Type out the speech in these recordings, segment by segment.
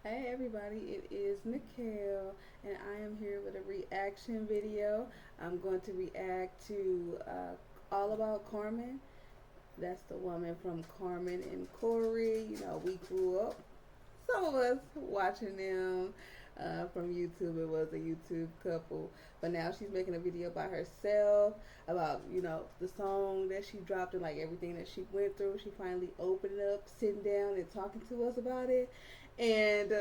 Hey everybody, it is Nicole, and I am here with a reaction video. I'm going to react to All About Carmen. That's the woman from Carmen and Corey. You know, we grew up, some of us watching them from YouTube. It was a YouTube couple, but now she's making a video by herself about the song that she dropped and like everything that she went through. She finally opened up, sitting down and talking to us about it. And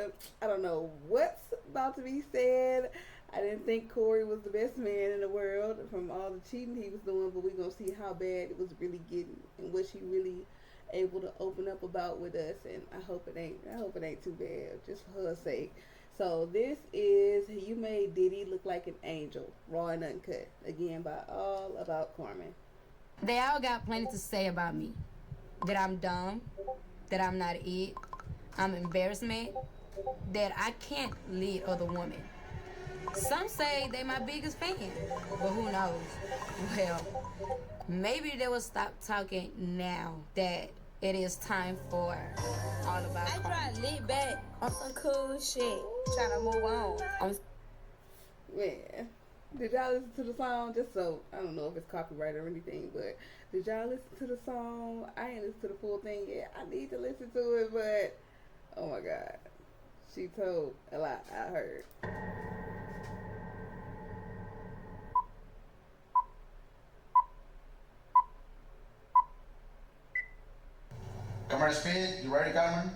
I don't know what's about to be said. I didn't think Corey was the best man in the world from all the cheating he was doing, but we're gonna see how bad it was really getting and what she really able to open up about with us. And I hope it ain't too bad, just for her sake. So this is You Made Diddy Look Like an Angel, raw and uncut, again by All About Carmen. They all got plenty to say about me. That I'm dumb, that I'm not it, I'm embarrassment, that I can't lead other women. Some say they my biggest fan, but who knows? Well, maybe they will stop talking now that it is time for All About I Carmen. try to lit back on some cool shit, trying to move on. Man, did y'all listen to the song? Just so I don't know if it's copyright or anything, but did y'all listen to the song? I ain't listened to the full thing yet. I need to listen to it, but oh my god, she told a lot. I heard. Camera speed, you ready, Cameron?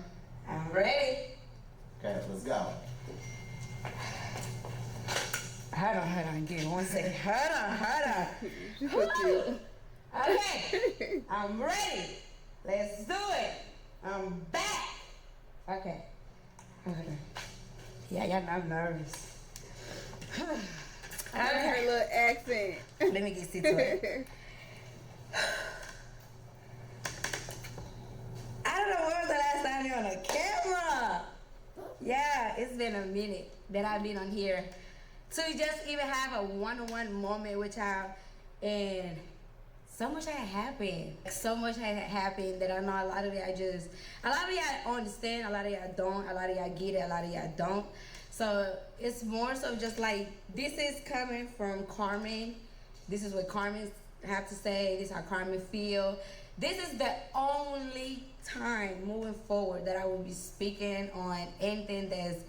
I'm ready. Okay, let's go. Hold on, give me one second. Hold on. She's so cute. Okay, I'm ready. Let's do it. I'm back. Okay. Yeah, y'all know I'm nervous. I heard her Okay, little accent. let me get situated. I don't know when was the last time you're on a camera. Yeah, it's been a minute that I've been on here to just even have a one-on-one moment with y'all, and so much had happened. So much had happened that I know a lot of y'all understand, a lot of y'all don't, a lot of y'all get it, a lot of y'all don't. So it's more so just like, this is coming from Carmen. This is what Carmen have to say. This is how Carmen feel. This is the only time moving forward that I will be speaking on anything that's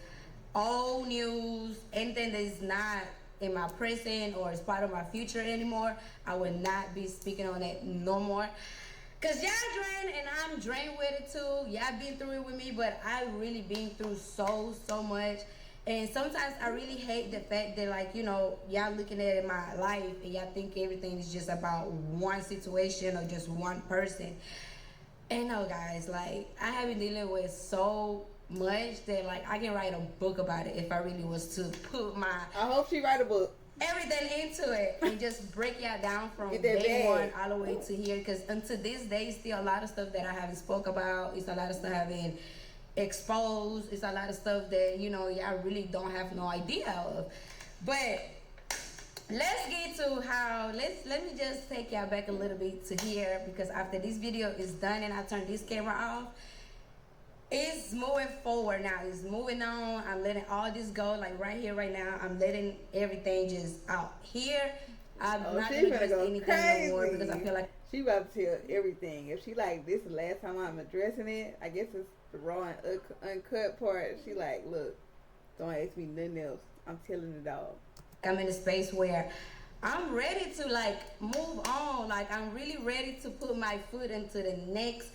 old news, anything that is not in my present or is part of my future anymore. I will not be speaking on it no more. Cause y'all drained and I'm drained with it too. Y'all been through it with me, but I really been through so much. And sometimes I really hate the fact that, like, y'all looking at my life and y'all think everything is just about one situation or just one person. And no, guys, like, I have been dealing with so much that, like, I can write a book about it if I really was to put my I hope she write a book. everything into it and just break y'all down from Get that day bag. one all the way to here. Because until this day, still a lot of stuff that I haven't spoke about. It's a lot of stuff I haven't exposed. It's a lot of stuff that y'all really don't have no idea of. But let's get to how let me just take y'all back a little bit to here, because after this video is done and I turn this camera off, it's moving forward now. It's moving on. I'm letting all this go, like right here, right now. I'm letting everything just out here. I'm not She gonna finna address go anything crazy. no more, because I feel like She about to tell everything. If she like, this is the last time I'm addressing it, I guess it's the raw and uncut part. She like, look, don't ask me nothing else. I'm telling it all. I'm in a space where I'm ready to like move on. Like, I'm really ready to put my foot into the next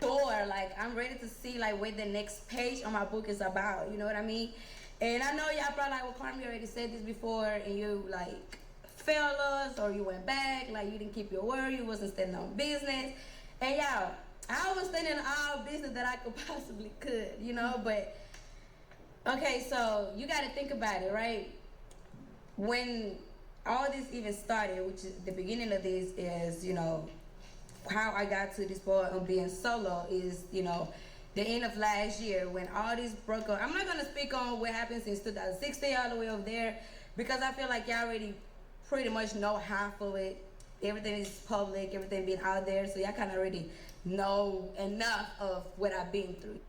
door. Like, I'm ready to see like what the next page on my book is about. You know what I mean? And I know y'all probably like, well, Carmen, you already said this before, and you like failed us, or you went back, like you didn't keep your word, you wasn't standing on business. And y'all, I was standing on all business that I could possibly could, but okay, so you got to think about it, right? When all this even started, which is the beginning of this, is how I got to this point of being solo, is the end of last year when all this broke up. I'm not gonna speak on what happened since 2016 all the way over there, because I feel like y'all already pretty much know half of it. Everything is public, everything being out there, so y'all kind of already know enough of what I've been through.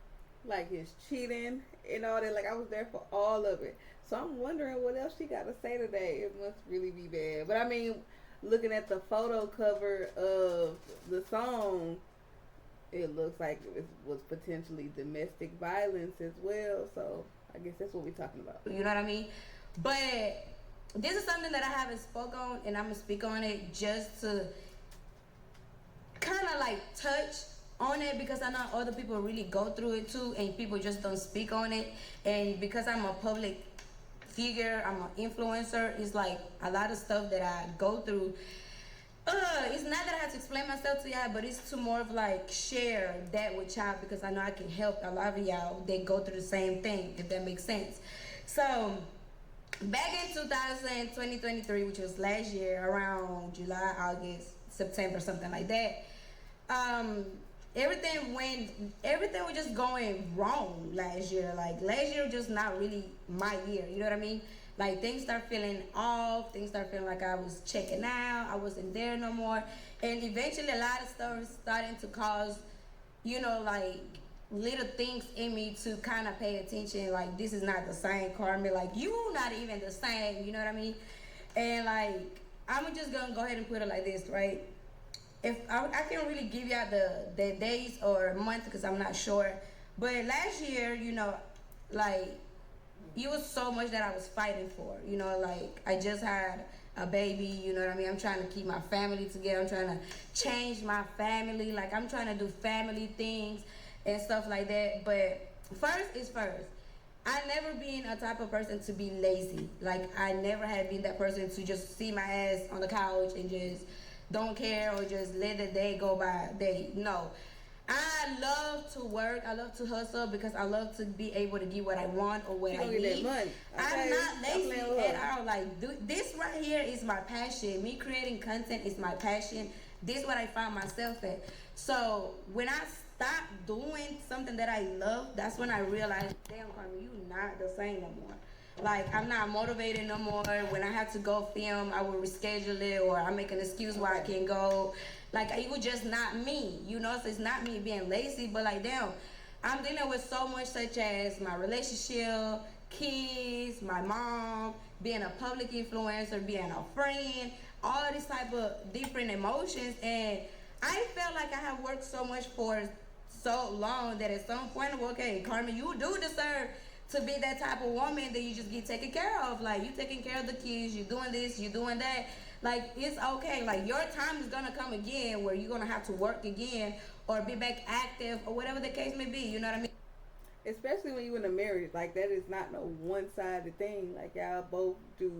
like his cheating and all that. Like I was there for all of it. So I'm wondering what else she got to say today. It must really be bad. But I mean, looking at the photo cover of the song, it looks like it was potentially domestic violence as well. So I guess that's what we're talking about. You know what I mean? But this is something that I haven't spoke on, and I'm gonna speak on it just to kind of like touch on it, because I know other people really go through it too, and people just don't speak on it. And because I'm a public figure, I'm an influencer, it's like a lot of stuff that I go through. It's not that I have to explain myself to y'all, but it's to more of like share that with y'all, because I know I can help a lot of y'all that go through the same thing, if that makes sense. So back in 2023, which was last year, around July, August, September, something like that, everything was just going wrong last year. Like last year was just not really my year, you know what I mean? Like things start feeling off, things start feeling like I was checking out, I wasn't there no more. And eventually a lot of stuff starting to cause, you know, like little things in me to kind of pay attention. Like, this is not the same, Carmen. Like, you not even the same, you know what I mean? And like, I'm just gonna go ahead and put it like this, right? If I can't really give y'all the days or month, because I'm not sure. But last year, you know, like, it was so much that I was fighting for, you know, like I just had a baby, you know what I mean? I'm trying to keep my family together. I'm trying to change my family. Like, I'm trying to do family things and stuff like that. But first is first. I never been a type of person to be lazy. Like, I never had been that person to just see my ass on the couch and just don't care or just let the day go by day. No. I love to work. I love to hustle because I love to be able to get what I want or what I need. Money. I'm not lazy at all. Like, this right here is my passion. Me creating content is my passion. This is what I found myself at. So when I stopped doing something that I love, that's when I realized, damn, Carmen, you not the same no more. Like, I'm not motivated no more. When I have to go film, I will reschedule it, or I make an excuse why I can't go. Like, it was just not me, you know? So it's not me being lazy, but like, damn, I'm dealing with so much, such as my relationship, kids, my mom, being a public influencer, being a friend, all of these type of different emotions. And I felt like I have worked so much for so long that at some point, okay, Carmen, you do deserve to be that type of woman that you just get taken care of. Like, you taking care of the kids, you doing this, you doing that. Like, it's okay. Like, your time is gonna come again where you're gonna have to work again or be back active or whatever the case may be. You know what I mean? Especially when you're in a marriage, like, that is not no one-sided thing. Like, y'all both do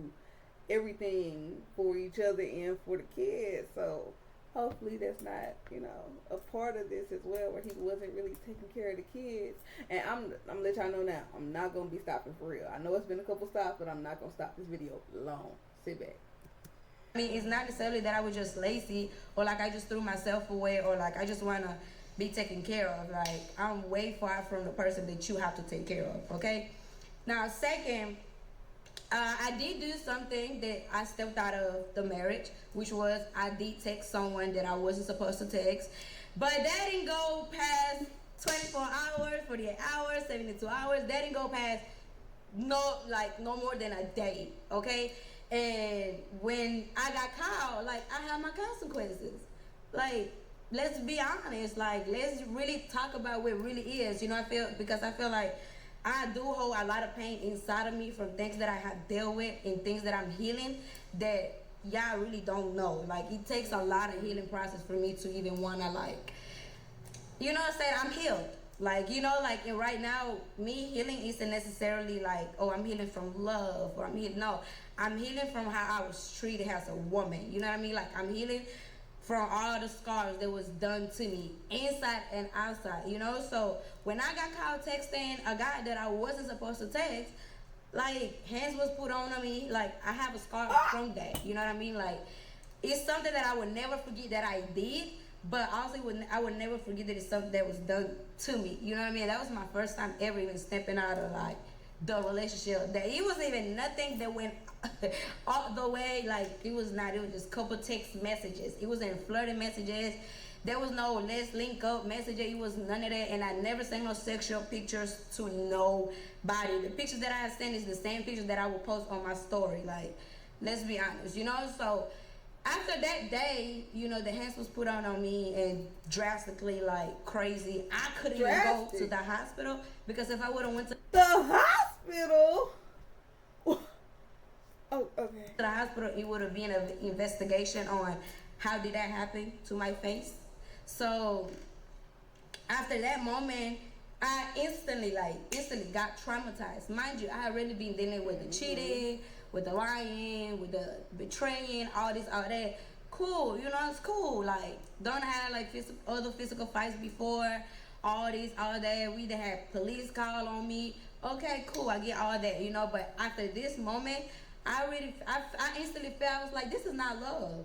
everything for each other and for the kids. So hopefully that's not, you know, a part of this as well, where he wasn't really taking care of the kids. And I'm gonna let y'all know now, I'm not gonna be stopping for real. I know it's been a couple stops, but I'm not gonna stop this video long. Sit back. I mean, it's not necessarily that I was just lazy or like I just threw myself away or like I just want to be taken care of. Like, I'm way far from the person that you have to take care of, okay? Now, second, I did do something that I stepped out of the marriage, which was I did text someone that I wasn't supposed to text. But that didn't go past 24 hours, 48 hours, 72 hours. That didn't go past no more than a day, okay? And when I got caught, like, I had my consequences. Like, let's be honest. Like, let's really talk about what it really is. You know, I feel like I do hold a lot of pain inside of me from things that I have dealt with and things that I'm healing that y'all really don't know. Like, it takes a lot of healing process for me to even want to, like, you know what I'm saying? I'm healed. Like, you know, like, and right now, me healing isn't necessarily like, oh, I'm healing from love or I'm healing. No, I'm healing from how I was treated as a woman. You know what I mean? Like, I'm healing from all the scars that was done to me, inside and outside, you know? So, when I got caught texting a guy that I wasn't supposed to text, like, hands was put on me. Like, I have a scar from that, you know what I mean? Like, it's something that I would never forget that I did. But also, I would never forget that it's something that was done to me. You know what I mean? That was my first time ever even stepping out of, like, the relationship. That it wasn't even nothing that went all the way. Like, it was not. It was just a couple text messages. It wasn't flirting messages. There was no let's link up, message. It was none of that. And I never sent no sexual pictures to nobody. The pictures that I sent is the same pictures that I would post on my story. Like, let's be honest, you know? So after that day, you know, the hands was put on me and drastically like crazy. I couldn't even go to the hospital because if I would have went to the hospital. Oh, okay. To the hospital, it would have been an investigation on how did that happen to my face. So after that moment, I instantly got traumatized. Mind you, I had already been dealing with the cheating, with the lying, with the betraying, all this, all that. Cool, you know, it's cool. Like, don't have like other physical fights before, all this, all that. We done had police call on me. Okay, cool, I get all that, you know. But after this moment, I instantly felt, I was like, this is not love.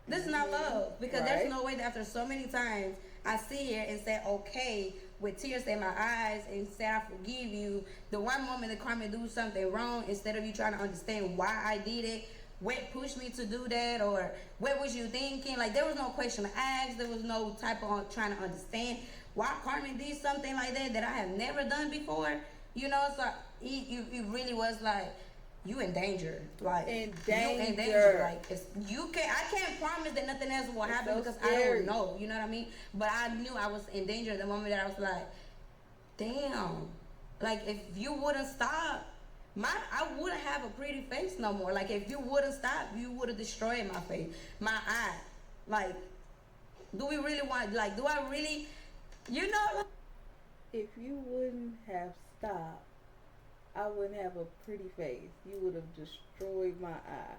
This is not love. Because there's no way that after so many times I sit here and say, okay, with tears in my eyes and say, I forgive you. The one moment that Carmen do something wrong, instead of you trying to understand why I did it, what pushed me to do that, or what was you thinking? Like, there was no question to ask. There was no type of trying to understand why Carmen did something like that I have never done before. You know, so it really was like, you in danger. Like, you in danger. Like, I can't promise that nothing else will happen because I don't know. You know what I mean? But I knew I was in danger the moment that I was like, damn. Like, if you wouldn't stop, I wouldn't have a pretty face no more. Like, if you wouldn't stop, you would have destroyed my face, my eye. Like, do we really want, like, do I really, you know? Like, if you wouldn't have stopped, I wouldn't have a pretty face. You would have destroyed my eye.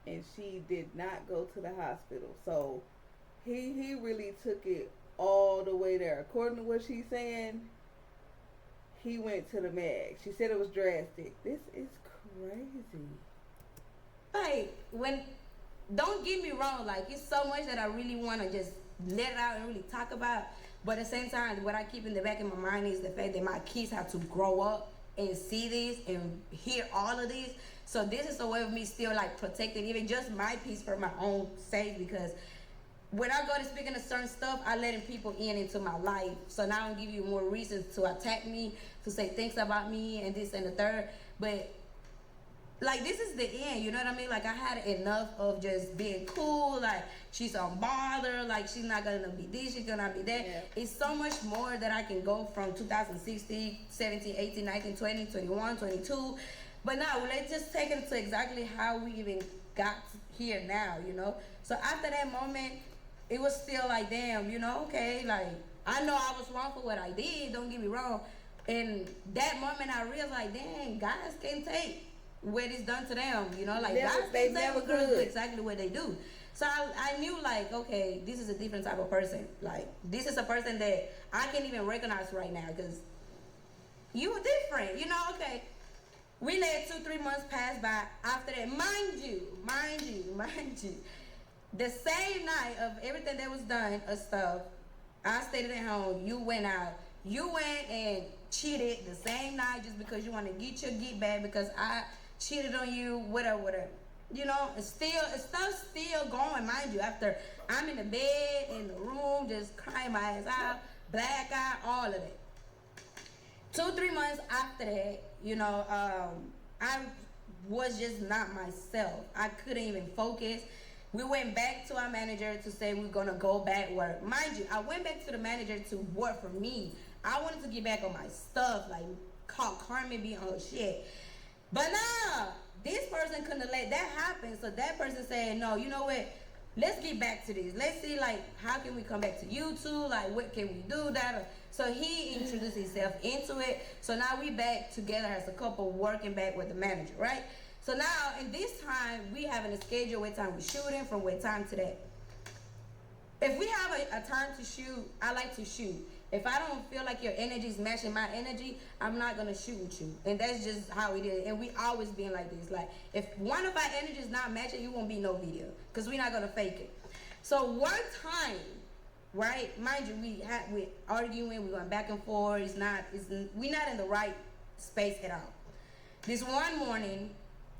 And she did not go to the hospital. So he really took it all the way there. According to what she's saying, he went to the mag. She said it was drastic. This is crazy. Like, don't get me wrong, like, it's so much that I really want to just let it out and really talk about. But at the same time, what I keep in the back of my mind is the fact that my kids have to grow up and see this and hear all of this. So this is a way of me still like protecting even just my peace for my own sake, because when I go to speaking of certain stuff, I letting people into my life. So now I'm giving you more reasons to attack me, to say things about me and this and the third. But like, this is the end, you know what I mean? Like, I had enough of just being cool, like, she's unbothered, like, she's not gonna be this, she's gonna be that. Yeah. It's so much more that I can go from 2016, 17, 18, 19, 20, 21, 22. But now, let's just take it to exactly how we even got here now, you know? So after that moment, it was still like, damn, you know, okay, like, I know I was wrong for what I did, don't get me wrong. And that moment, I realized, like, dang, guys can't take what is done to them, you know, like, they never do exactly what they do. So I knew, like, okay, this is a different type of person. Like, this is a person that I can't even recognize right now, because you were different, you know. Okay, we let 2-3 months pass by. After that, mind you, the same night of everything that was done of stuff, I stayed at home, you went out, you went and cheated the same night just because you want to get your get back because I cheated on you, whatever. You know, stuff's still going, mind you, after I'm in the bed, in the room, just crying my ass out, black eye, all of it. 2-3 months after that, you know, I was just not myself. I couldn't even focus. We went back to our manager to say we're going to go back work. Mind you, I went back to the manager to work for me. I wanted to get back on my stuff, like, call Carmen be on her shit. But nah, this person couldn't let that happen. So that person said, no, you know what? Let's get back to this. Let's see, like, how can we come back to you two? Like, what can we do? That. So he introduced himself into it. So now we back together as a couple working back with the manager, right? So now, in this time, we having a schedule what time we're shooting, from what time to that. If we have a time to shoot, I like to shoot. If I don't feel like your energy is matching my energy, I'm not going to shoot with you. And that's just how it is. And we always been like this. Like, if one of our energy is not matching, it won't be no video. Because we're not going to fake it. So one time, right, mind you, we're arguing, we're going back and forth. We're not in the right space at all. This one morning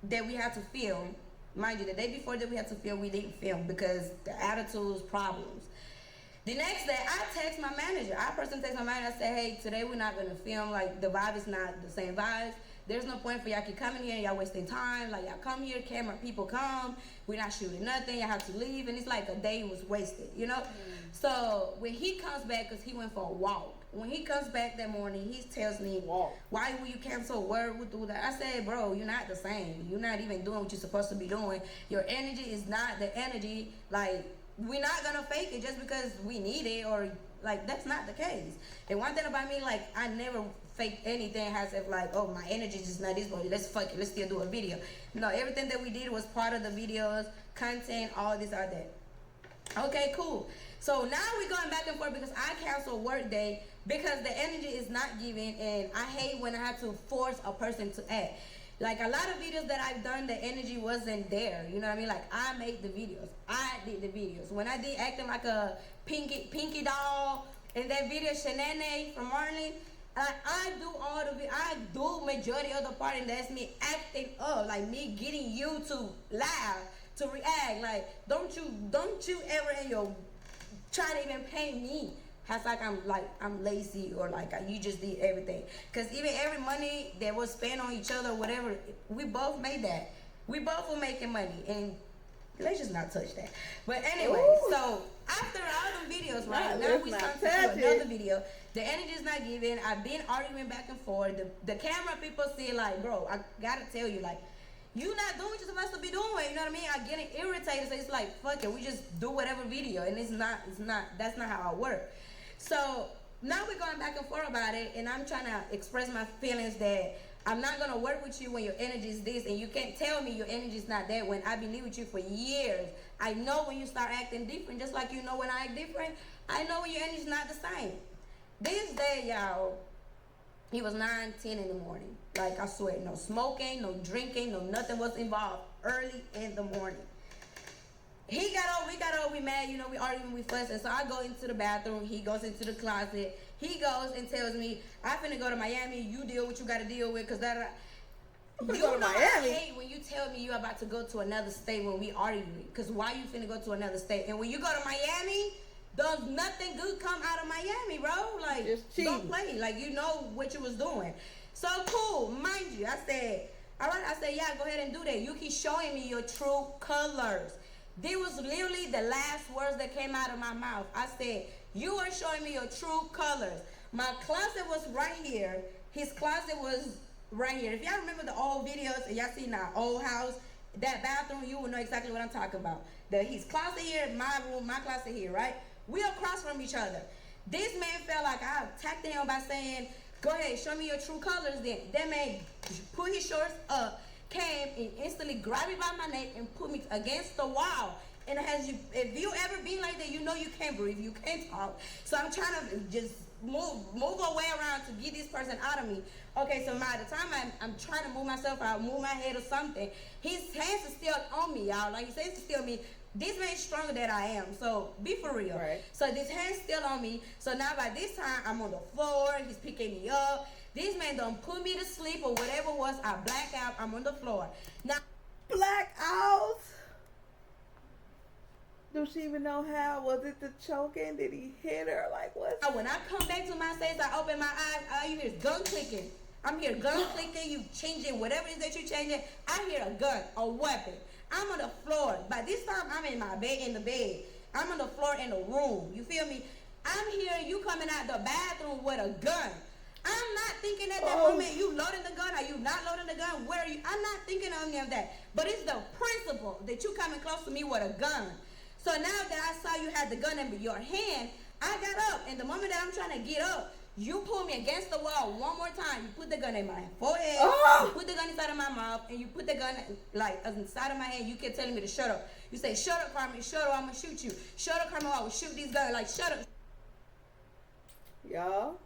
that we had to film, mind you, the day before that we had to film, we didn't film because the attitudes, problems. The next day, I text my manager. I personally text my manager. I said, hey, today we're not going to film. Like, the vibe is not the same vibes. There's no point for y'all keep coming here and y'all wasting time. Like, y'all come here, camera people come. We're not shooting nothing. Y'all have to leave. And it's like a day was wasted, you know? So when he comes back, because he went for a walk. When he comes back that morning, he tells me, why will you cancel work? Do that? I said, bro, you're not the same. You're not even doing what you're supposed to be doing. Your energy is not the energy. Like, we're not going to fake it just because we need it, or, like, that's not the case. And one thing about me, like, I never fake anything as if, like, oh, my energy is just not this, but let's fuck it. Let's still do a video. No, everything that we did was part of the videos, content, all this, all that. Okay, cool. So now we're going back and forth because I cancel work day because the energy is not given, and I hate when I have to force a person to act. Like, a lot of videos that I've done, the energy wasn't there. You know what I mean? Like, I made the videos. I did the videos. When I did acting like a pinky doll in that video, Shenane from Marley, I do majority of the part, and that's me acting up. Like, me getting you to laugh, to react. Like, don't you ever in your try to even pay me as like I'm lazy, or like you just did everything. Because even every money that was spent on each other, whatever, we both made that. We both were making money, and let's just not touch that. But anyway, so after all the videos, right, now we start to do another video. The energy is not given. I've been arguing back and forth. The camera people say, like, bro, I gotta tell you, like, you not doing what you're supposed to be doing. You know what I mean? I'm getting irritated. So it's like, fuck it, we just do whatever video. And that's not how I work. So now we're going back and forth about it, and I'm trying to express my feelings that I'm not going to work with you when your energy is this, and you can't tell me your energy is not that when I've been living with you for years. I know when you start acting different, just like you know when I act different. I know when your energy is not the same. This day, y'all, it was 9, 10 in the morning. Like, I swear, no smoking, no drinking, no nothing was involved early in the morning. He got over, we mad, you know, we arguing, we fussing. So I go into the bathroom, he goes into the closet. He goes and tells me, I finna go to Miami, you deal what you gotta deal with, cause that, you know, I hate when you tell me you about to go to another state when we arguing. Cause why you finna go to another state? And when you go to Miami, does nothing good come out of Miami, bro? Like, don't play, like, you know what you was doing. So cool, mind you, I said, all right, I said, yeah, go ahead and do that. You keep showing me your true colors. This was literally the last words that came out of my mouth. I said, you are showing me your true colors. My closet was right here. His closet was right here. If y'all remember the old videos and y'all seen our old house, that bathroom, you will know exactly what I'm talking about. His closet here, my room, my closet here, right? We across from each other. This man felt like I attacked him by saying, go ahead, show me your true colors then. That man put his shorts up, came and instantly grabbed me by my neck and put me against the wall. And if you ever been like that, you know you can't breathe, you can't talk. So I'm trying to just move away around to get this person out of me. Okay, so by the time I'm trying to move myself out, move my head or something, his hands are still on me, y'all. Like, his hands are still on me. This man's stronger than I am, so be for real. Right. So this hand's still on me. So now by this time, I'm on the floor. He's picking me up. This man done put me to sleep or whatever it was. I black out. I'm on the floor. Now, black out? Do she even know how? Was it the choking? Did he hit her? Like, what? When I come back to my senses, I open my eyes. All you hear is gun clicking. I'm here gun clicking. You changing whatever it is that you changing. I hear a gun, a weapon. I'm on the floor. By this time, I'm in the bed. I'm on the floor in the room. You feel me? I'm hearing you coming out the bathroom with a gun. I'm not thinking at that moment, you loading the gun, are you not loading the gun? Where are you? I'm not thinking of any of that. But it's the principle that you coming close to me with a gun. So now that I saw you had the gun in your hand, I got up. And the moment that I'm trying to get up, you pull me against the wall one more time. You put the gun in my forehead. You put the gun inside of my mouth. And you put the gun like inside of my hand. You kept telling me to shut up. You say, shut up, Carmen. Shut up, I'm going to shoot you. Shut up, Carmen, I will shoot these guys. Like, shut up. Y'all.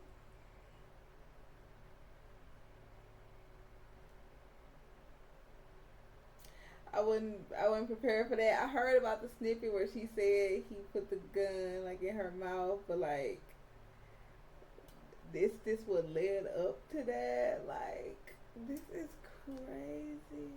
I wasn't prepared for that. I heard about the snippet where she said he put the gun like in her mouth, but like this would lead up to that. Like, this is crazy.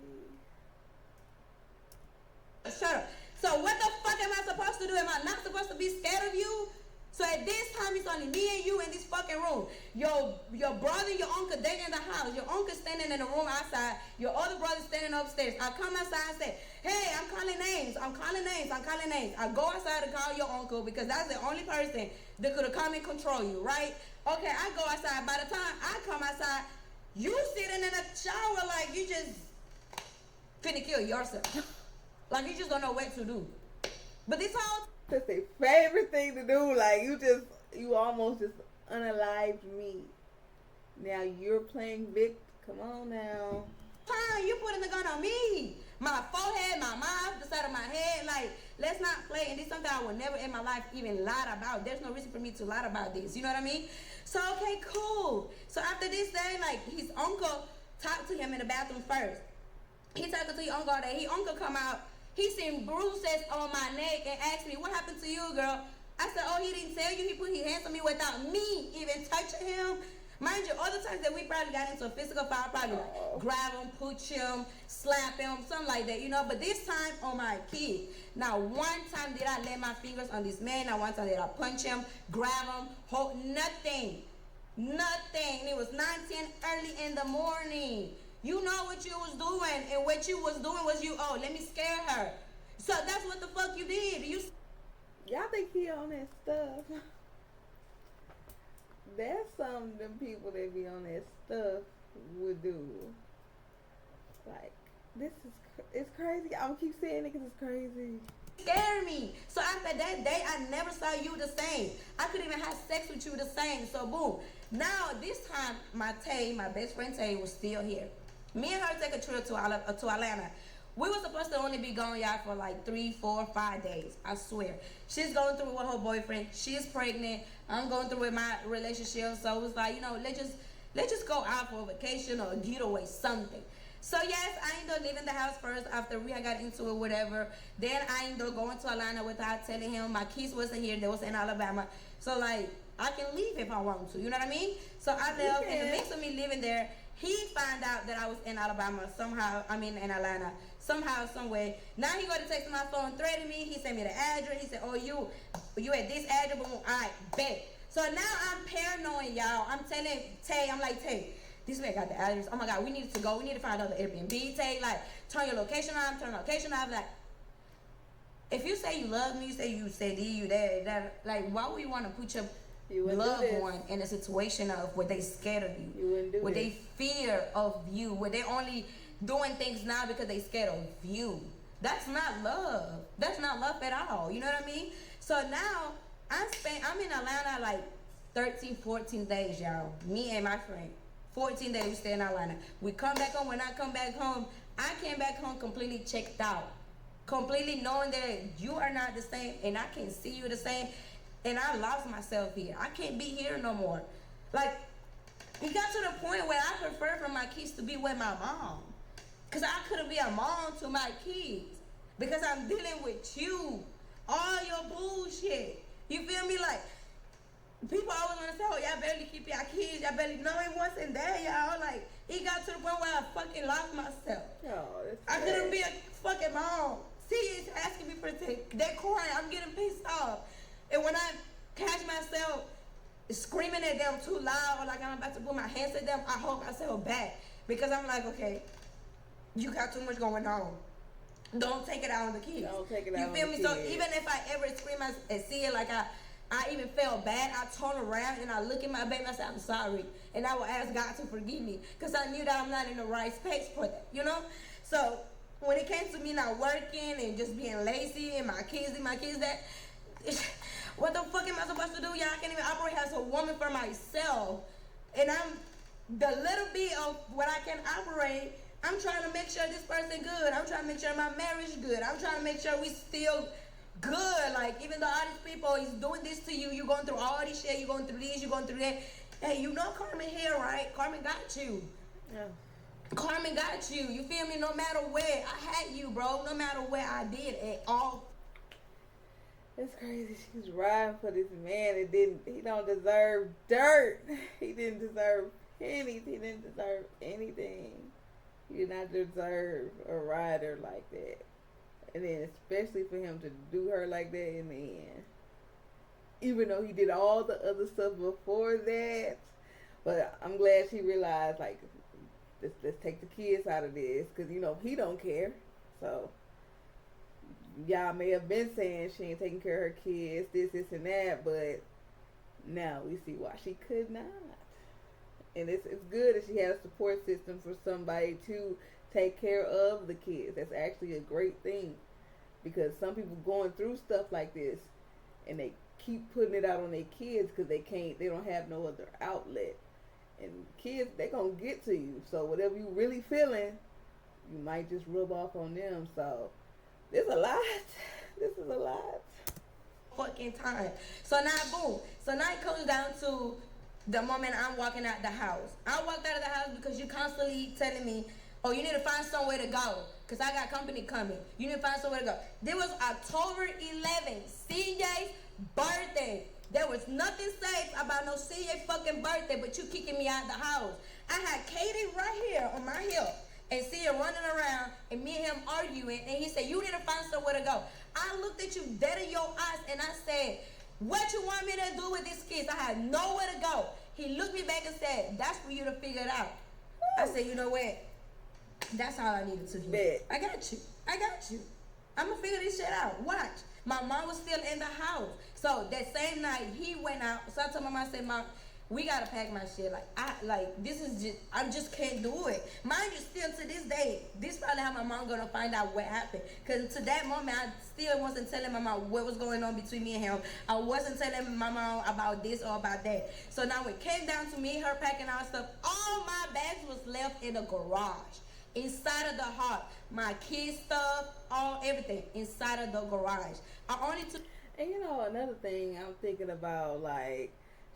Shut up. So what the fuck am I supposed to do? Am I not supposed to be scared of you? So at this time, it's only me and you in this fucking room. Your brother, your uncle, they in the house. Your uncle standing in the room outside. Your other brother standing upstairs. I come outside and say, hey, I'm calling names. I'm calling names. I'm calling names. I go outside to call your uncle because that's the only person that could have come and control you, right? Okay, I go outside. By the time I come outside, you sitting in a shower like you just finna kill yourself. Like you just don't know what to do. But this whole That's their favorite thing to do. Like you almost just unalived me. Now you're playing Vic. Come on now. time you putting the gun on me. My forehead, my mouth, the side of my head. Like, let's not play. And this is something I would never in my life even lie about. There's no reason for me to lie about this. You know what I mean? So, okay, cool. So after this day, like, his uncle talked to him in the bathroom first. He talking to his uncle all day. His uncle come out. He seen bruises on my neck and asked me, what happened to you, girl? I said, oh, he didn't tell you? He put his hands on me without me even touching him? Mind you, other times that we probably got into a physical fight, probably like grab him, push him, slap him, something like that, you know. But this time on my kid. Now, one time did I lay my fingers on this man. Now, one time did I punch him, grab him, hold nothing. Nothing. It was 9:10 early in the morning. You know what you was doing, and what you was doing was let me scare her. So that's what the fuck you did. Y'all think he on that stuff? That's some of them people that be on that stuff would do. Like, it's crazy. I'm gonna keep saying it because it's crazy. Scare me. So after that day, I never saw you the same. I couldn't even have sex with you the same. So boom. Now this time, my best friend Tay was still here. Me and her take a trip to Atlanta. We were supposed to only be going out for like 3, 4, 5 days. I swear. She's going through it with her boyfriend. She's pregnant. I'm going through with my relationship. So it was like, let's just go out for a vacation or a getaway, something. So yes, I ended up leaving the house first after we had got into it, whatever. Then I ended up going to Atlanta without telling him. My kids wasn't here. They was in Alabama. So like, I can leave if I want to. You know what I mean? So I left. In the midst of me living there, he found out that I was in Alabama somehow. In Atlanta. Somehow, some way. Now he go to text my phone, threaten me. He sent me the address. He said, oh, you at this address? All right, bet. So now I'm paranoid, y'all. I'm telling Tay, I'm like, Tay, this man got the address. Oh my God, we need to go. We need to find another Airbnb. Tay, like, turn your location on, turn location off. Like, if you say you love me, you say you that, like, why would you want to put your loved one in a situation of where they scared of you? You wouldn't do where this. they fear of you, where they only doing things now because they scared of you. That's not love. That's not love at all. You know what I mean? So now I'm in Atlanta like 13, 14 days, y'all. Me and my friend. 14 days we stay in Atlanta. We come back home. When I come back home, I came back home completely checked out. Completely knowing that you are not the same and I can't see you the same. And I lost myself here. I can't be here no more. Like, it got to the point where I prefer for my kids to be with my mom. Because I couldn't be a mom to my kids. Because I'm dealing with you. All your bullshit. You feel me? Like, people always want to say, oh, y'all barely keep your kids. Y'all barely know it wasn't there, y'all. Like, it got to the point where I fucking lost myself. Oh, I couldn't be a fucking mom. See, it's asking me for things. They're crying. I'm getting pissed off. And when I catch myself screaming at them too loud or like I'm about to put my hands at them, I hold myself back. Because I'm like, okay, you got too much going on. Don't take it out on the kids. Don't take it out on the You feel me? kids. So even if I ever scream and see it like I even felt bad, I turn around and I look at my baby and I say, I'm sorry. And I will ask God to forgive me. Because I knew that I'm not in the right space for that, you know? So when it came to me not working and just being lazy and my kids that, what the fuck am I supposed to do? Y'all, I can't even operate as a woman for myself. And the little bit of what I can operate, I'm trying to make sure this person good. I'm trying to make sure my marriage good. I'm trying to make sure we still good. Like, even though all these people is doing this to you, you're going through all this shit, you're going through this, you're going through that. Hey, you know Carmen here, right? Carmen got you. Yeah. Carmen got you. You feel me? No matter where. I had you, bro. No matter where I did at all. It's crazy. She's riding for this man. He don't deserve dirt. He didn't deserve pennies. He didn't deserve anything. He did not deserve a rider like that. And then especially for him to do her like that in the end. even though he did all the other stuff before that. But I'm glad she realized, like, let's take the kids out of this, because, you know, he don't care. So, y'all may have been saying she ain't taking care of her kids, this, and that, but now we see why she could not. And it's good that she has a support system for somebody to take care of the kids. That's actually a great thing, because some people going through stuff like this, and they keep putting it out on their kids because they don't have no other outlet. And kids, they gonna get to you. So whatever you really feeling, you might just rub off on them. So there's a lot. This is a lot. Fucking time. So now, boom. So now it comes down to the moment I'm walking out the house. I walked out of the house because you constantly telling me, oh, you need to find somewhere to go, because I got company coming. You need to find somewhere to go. There was October 11th, CJ's birthday. There was nothing safe about no CJ fucking birthday but you kicking me out of the house. I had Katie right here on my hip and CJ running around and me and him arguing, and he said, you need to find somewhere to go. I looked at you dead in your eyes and I said, what you want me to do with these kids? I had nowhere to go. He looked me back and said, that's for you to figure it out. I said, you know what? That's all I needed to do. Bet. I got you. I'm going to figure this shit out. Watch. My mom was still in the house. So that same night, he went out. So I told my mom, I said, Mom, we got to pack my shit. I just can't do it. Mind you, still to this day, this probably how my mom going to find out what happened. Because to that moment, I still wasn't telling my mom what was going on between me and him. I wasn't telling my mom about this or about that. So now when it came down to me, her packing our stuff, all my bags was left in the garage. Inside of the heart, my kids' stuff, everything inside of the garage. I only took. And you know, another thing I'm thinking about, like,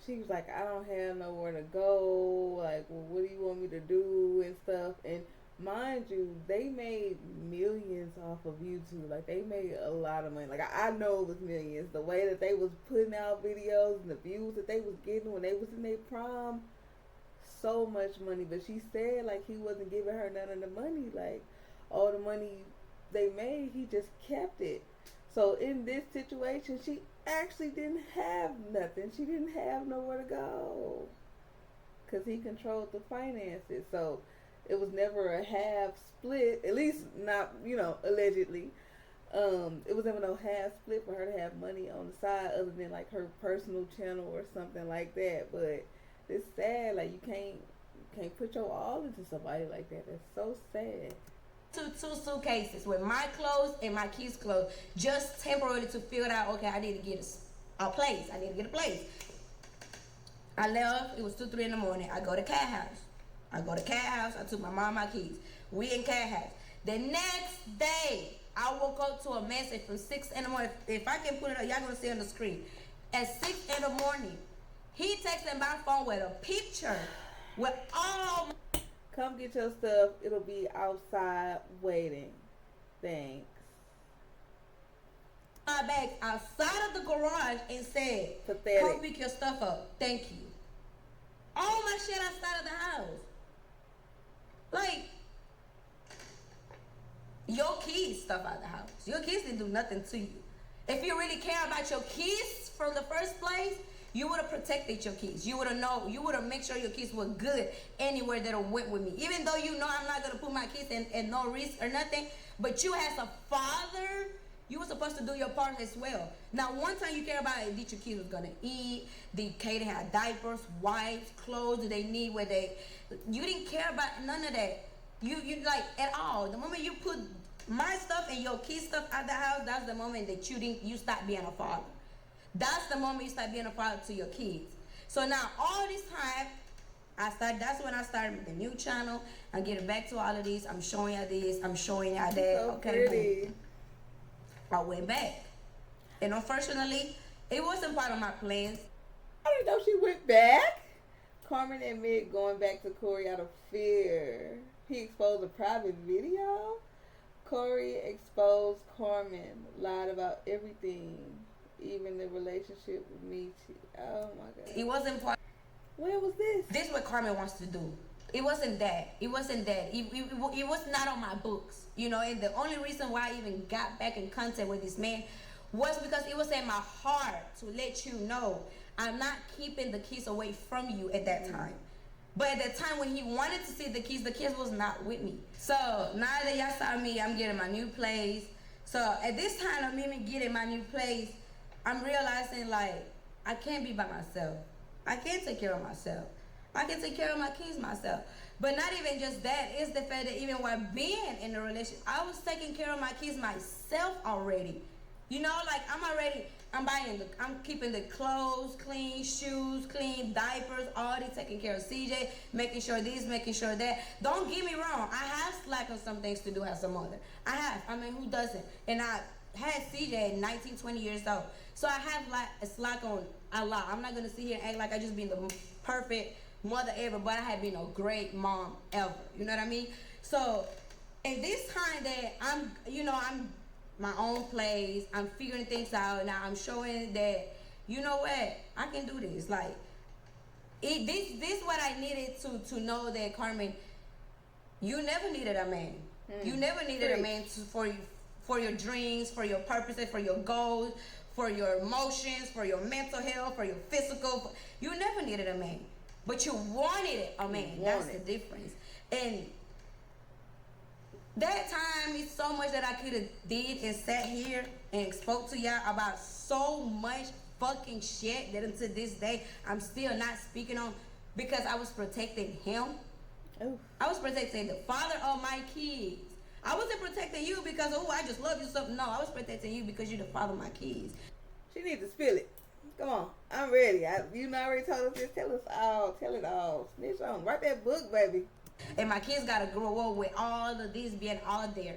she was like, I don't have nowhere to go. Like, well, what do you want me to do and stuff? And mind you, they made millions off of YouTube. Like, they made a lot of money. Like, I know it was millions. The way that they was putting out videos and the views that they was getting when they was in their prom. So much money, but she said like he wasn't giving her none of the money. Like, all the money they made, he just kept it. So in this situation, she actually didn't have nothing. She didn't have nowhere to go because he controlled the finances. So it was never a half split, at least not, you know, allegedly. It was never no half split for her to have money on the side other than like her personal channel or something like that. But it's sad, like you can't put your all into somebody like that. That's so sad. Two suitcases with my clothes and my kids' clothes, just temporarily to figure out, okay, I need to get a place. I left, it was 2, 3 in the morning. I go to Cat House. I took my mom and my kids. We in Cat House. The next day, I woke up to a message from 6 in the morning. If I can put it up, y'all gonna see on the screen. At 6 in the morning, he texted my phone with a picture with all my... Come get your stuff. It'll be outside waiting. Thanks. My bags outside of the garage and said, pathetic. Come pick your stuff up. Thank you. All my shit outside of the house. Like, your kids stuff out of the house. Your kids didn't do nothing to you. If you really care about your kids from the first place, you would have protected your kids. You would have made sure your kids were good anywhere that went with me. Even though you know I'm not going to put my kids in no risk or nothing, but you as a father, you were supposed to do your part as well. Now, one time you care about it, did your kids was going to eat, did Katie have diapers, wipes, clothes, do they need where they... You didn't care about none of that. You like, at all. The moment you put my stuff and your kids' stuff out the house, that's the moment that you stop being a father. That's the moment you start being a father to your kids. So now, all this time, that's when I started the new channel. I'm getting back to all of this. I'm showing y'all this. I'm showing y'all that. So okay, pretty. boom. I went back. And unfortunately, it wasn't part of my plans. I didn't know she went back. Carmen admitted going back to Corey out of fear. He exposed a private video. Corey exposed Carmen, lied about everything. Even the relationship with me too. Oh my God. It wasn't part. When was this? This is what Carmen wants to do. It wasn't that. It was not on my books. You know, and the only reason why I even got back in contact with this man was because it was in my heart to let you know I'm not keeping the keys away from you at that time. But at the time when he wanted to see the kids was not with me. So now that y'all saw me, I'm getting my new place. So at this time of me getting my new place, I'm realizing like I can't be by myself. I can't take care of myself. I can take care of my kids myself. But not even just that, it's the fact that even while being in a relationship, I was taking care of my kids myself already. You know, like I'm keeping the clothes clean, shoes clean, diapers, already taking care of CJ, making sure this, making sure that. Don't get me wrong, I have slacked on some things to do as a mother. I have. I mean, who doesn't? And I had CJ at 19, 20 years old. So I have like a slack on a lot. I'm not going to sit here and act like I just been the perfect mother ever, but I have been a great mom ever. You know what I mean? So in this time that I'm my own place, I'm figuring things out. Now I'm showing that, you know what, I can do this. Like, this what I needed to know that, Carmen, you never needed a man. You never needed a man for your dreams, for your purposes, for your goals, for your emotions, for your mental health, for your physical. You never needed a man, but you wanted a man. That's the difference. And that time is so much that I could have did and sat here and spoke to y'all about so much fucking shit that until this day I'm still not speaking on, because I was protecting him. Ooh. I was protecting the father of my kids. I wasn't protecting you because, oh, I just love you something. No, I was protecting you because you're the father of my kids. She needs to spill it. Come on, I'm ready. You already told us this. Tell us all. Tell it all. Snitch on. Write that book, baby. And my kids gotta grow up with all of this being out there.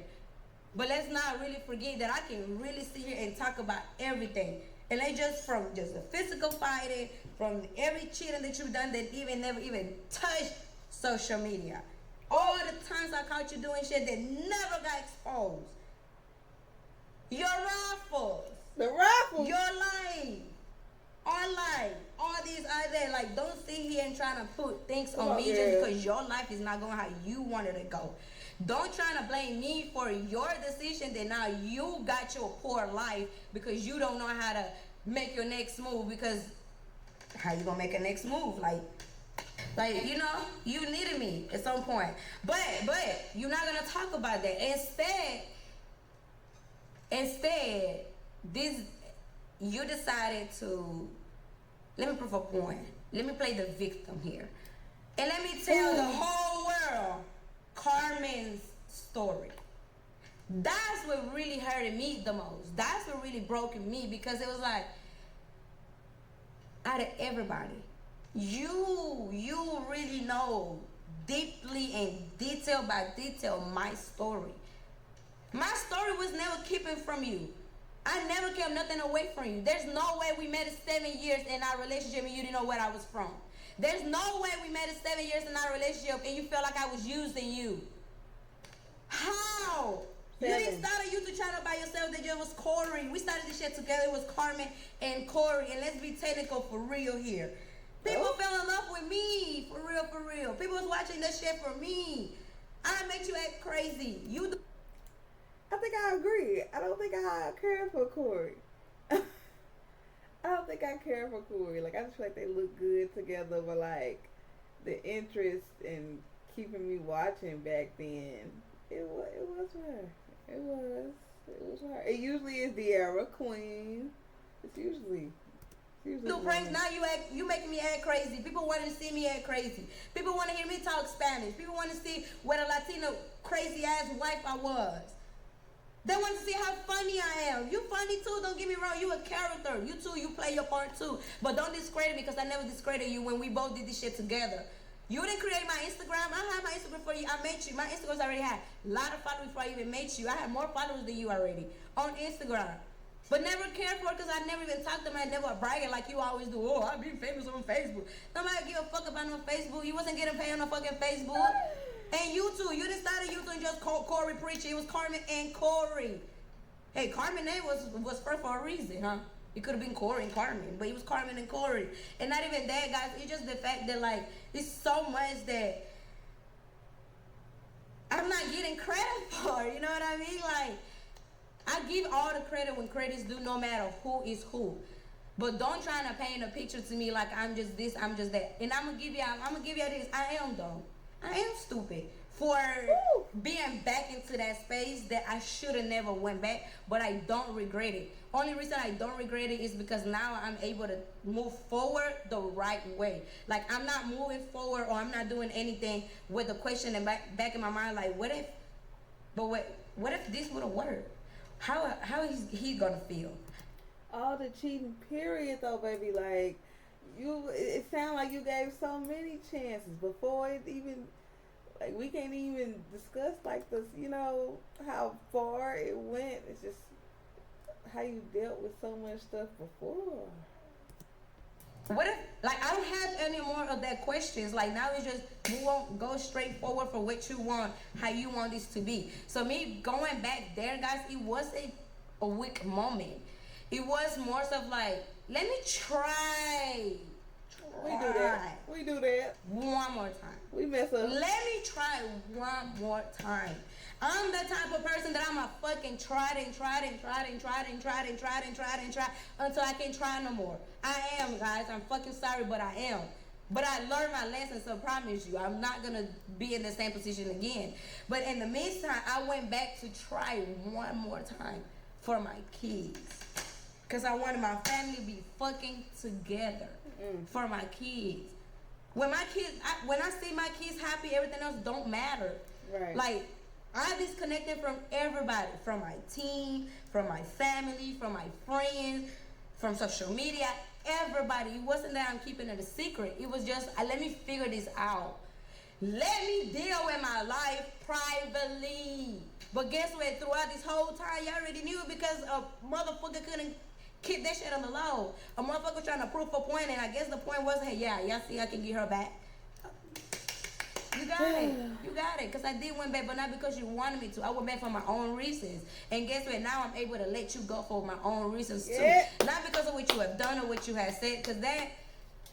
But let's not really forget that I can really sit here and talk about everything. And they just from just the physical fighting, from every cheating that you've done that never even touched social media. All the times I caught you doing shit that never got exposed. Your raffles. The raffles. Your life. Our life. All these out there. Like, don't sit here and try to put things on me just because your life is not going how you wanted to go. Don't try to blame me for your decision that now you got your poor life because you don't know how to make your next move. Because how you gonna make a next move? Like, you know, you needed me at some point. But you're not gonna talk about that. Instead, you decided to, let me prove a point. Let me play the victim here. And let me tell the whole world Carmen's story. That's what really hurted me the most. That's what really broke me, because it was like, out of everybody, you really know deeply and detail by detail my story. My story was never keeping from you. I never kept nothing away from you. There's no way we met at 7 years in our relationship and you didn't know where I was from. There's no way we met at 7 years in our relationship and you felt like I was using you. How? 7. You didn't start a YouTube channel by yourself. That just was Corey. We started this shit together. It was Carmen and Corey. And let's be technical for real here. People fell in love with me. For real, for real. People was watching that shit for me. I make you act crazy. I think I agree. I don't think I care for Corey. I don't think I care for Corey. Like, I just feel like they look good together, but like the interest in keeping me watching back then, it was her. It was her. It usually is the era queen. It's usually pranks. Now you making me act crazy. People want to see me act crazy. People want to hear me talk Spanish. People want to see what a Latino crazy ass wife I was. They want to see how funny I am. You funny too, don't get me wrong. You a character. You too, you play your part too. But don't discredit me, because I never discredited you when we both did this shit together. You didn't create my Instagram. I had my Instagram before you. I met you. My Instagrams already had a lot of followers before I even met you. I had more followers than you already on Instagram. But never cared for it, because I never even talked to them. I never bragging like you always do. Oh, I be famous on Facebook. Nobody give a fuck about no Facebook. You wasn't getting paid on no fucking Facebook. And you too. You didn't start a YouTube and just call Corey preaching. It was Carmen and Corey. Hey, Carmen name was first for a reason, huh? It could have been Corey and Carmen, but it was Carmen and Corey. And not even that, guys. It's just the fact that, like, it's so much that I'm not getting credit for. You know what I mean? Like, I I give all the credit when credit's due, no matter who is who. But don't try to paint a picture to me like I'm just this, I'm just that. And I'm gonna give you this. I am dumb. I am stupid for being back into that space that I should have never went back, but I don't regret it. Only reason I don't regret it is because now I'm able to move forward the right way. Like, I'm not moving forward, or I'm not doing anything with the question in back in my mind, like, what if this would have worked? How is he gonna feel? All the cheating, period, though, baby. Like, it sounds like you gave so many chances before it even. Like, we can't even discuss, like, this, how far it went. It's just how you dealt with so much stuff before. What if, like, I don't have any more of that questions. Like, now it's just move on, go straight forward for what you want, how you want this to be. So me going back there, guys, it was a weak moment. It was more so like, let me try. We do that. One more time. We mess up. Let me try one more time. I'm the type of person that I'm a fucking try until I can't try no more. I am, guys. I'm fucking sorry, but I am. But I learned my lesson, so I promise you, I'm not going to be in the same position again. But in the meantime, I went back to try one more time for my kids. Because I wanted my family to be fucking together for my kids. When I see my kids happy, everything else don't matter. Right. Like, I disconnected from everybody, from my team, from my family, from my friends, from social media, everybody. It wasn't that I'm keeping it a secret. It was just, let me figure this out. Let me deal with my life privately. But guess what? Throughout this whole time, y'all already knew it because a motherfucker couldn't keep that shit on the low. A motherfucker was trying to prove a point, and I guess the point was, hey, yeah, y'all see I can get her back. You got it. You got it. Because I did went back, but not because you wanted me to. I went back for my own reasons. And guess what? Now I'm able to let you go for my own reasons, too. Not because of what you have done or what you have said, because that,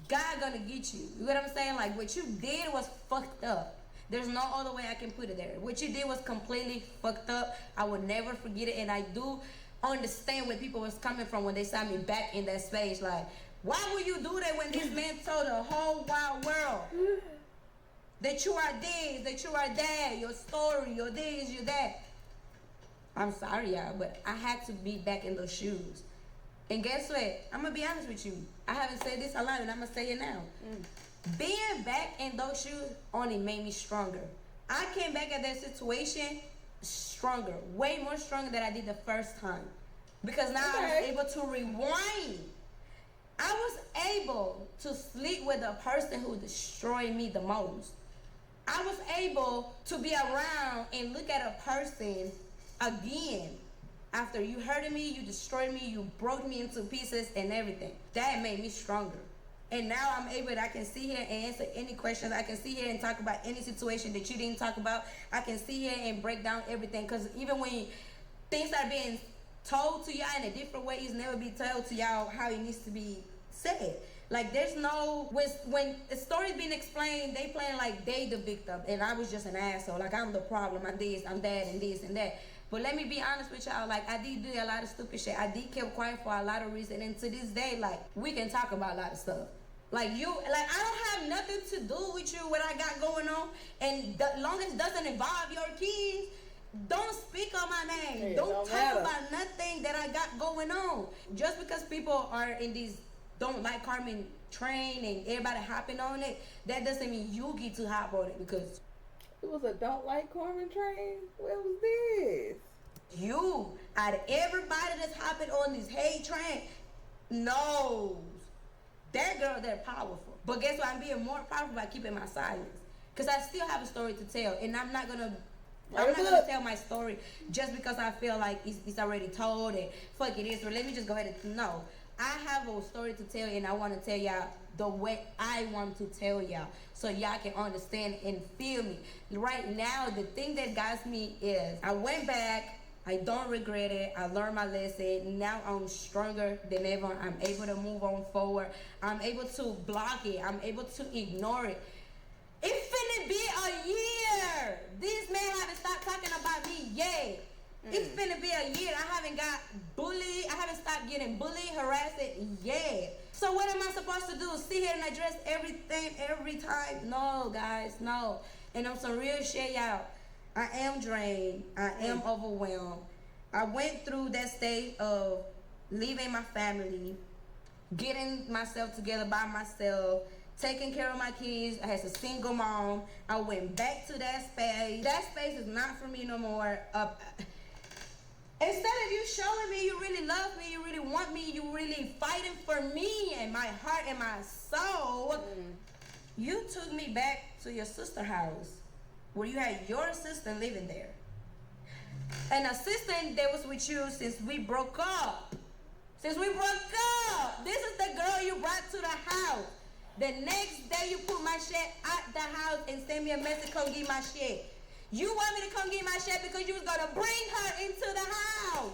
God gonna get you. You know what I'm saying? Like, what you did was fucked up. There's no other way I can put it there. What you did was completely fucked up. I will never forget it, and I do understand where people was coming from when they saw me back in that space. Like, why would you do that when this man told the whole wide world that you are this, that you are that, your story, your this, your that? I'm sorry, y'all, but I had to be back in those shoes. And guess what? I'm going to be honest with you. I haven't said this a lot, and I'm going to say it now. Being back in those shoes only made me stronger. I came back at that situation stronger, way more stronger than I did the first time. Because now I was able to rewind. I was able to sleep with the person who destroyed me the most. I was able to be around and look at a person again. After you hurted me, you destroyed me, you broke me into pieces and everything. That made me stronger. And now I'm able I can sit here and answer any questions. I can sit here and talk about any situation that you didn't talk about. I can sit here and break down everything. Because even when things are being told to y'all in a different way, it's never be told to y'all how it needs to be said. Like, there's no, when the story's being explained, they playing like they the victim. And I was just an asshole. Like, I'm the problem. I'm this, I'm that, and this, and that. But let me be honest with y'all, like, I did do a lot of stupid shit. I did keep quiet for a lot of reasons. And to this day, like, we can talk about a lot of stuff. Like, I don't have nothing to do with you, what I got going on. And as long as it doesn't involve your kids, don't speak on my name. Don't talk about nothing that I got going on. Just because people are in these don't like Carmen train and everybody hopping on it, that doesn't mean you get to hop on it, because it was a don't like Carmen train. What was this? You, out of everybody that's hopping on this hate train, knows that girl, they're powerful. But guess what? I'm being more powerful by keeping my silence. Because I still have a story to tell. And I'm not going to tell my story just because I feel like it's already told and fuck it is. So let me just go ahead and, no. I have a story to tell, and I want to tell y'all the way I want to tell y'all, so y'all can understand and feel me. Right now, the thing that got me is I went back. I don't regret it. I learned my lesson. Now I'm stronger than ever. I'm able to move on forward. I'm able to block it. I'm able to ignore it. It's finna be a year. This man haven't stopped talking about me yet. It's finna be a year. I haven't got bullied. I haven't stopped getting bullied, harassed yet. So what am I supposed to do? Sit here and address everything every time? No, guys, no. And on some real shit, y'all, I am drained. I am overwhelmed. I went through that stage of leaving my family, getting myself together by myself, taking care of my kids. I was a single mom. I went back to that space. That space is not for me no more. Instead of you showing me you really love me, you really want me, you really fighting for me and my heart and my soul, you took me back to your sister's house where you had your assistant living there. An assistant that was with you since we broke up. Since we broke up. This is the girl you brought to the house. The next day you put my shit at the house and send me a message, come get my shit. You want me to come get my shit because you was gonna bring her into the house.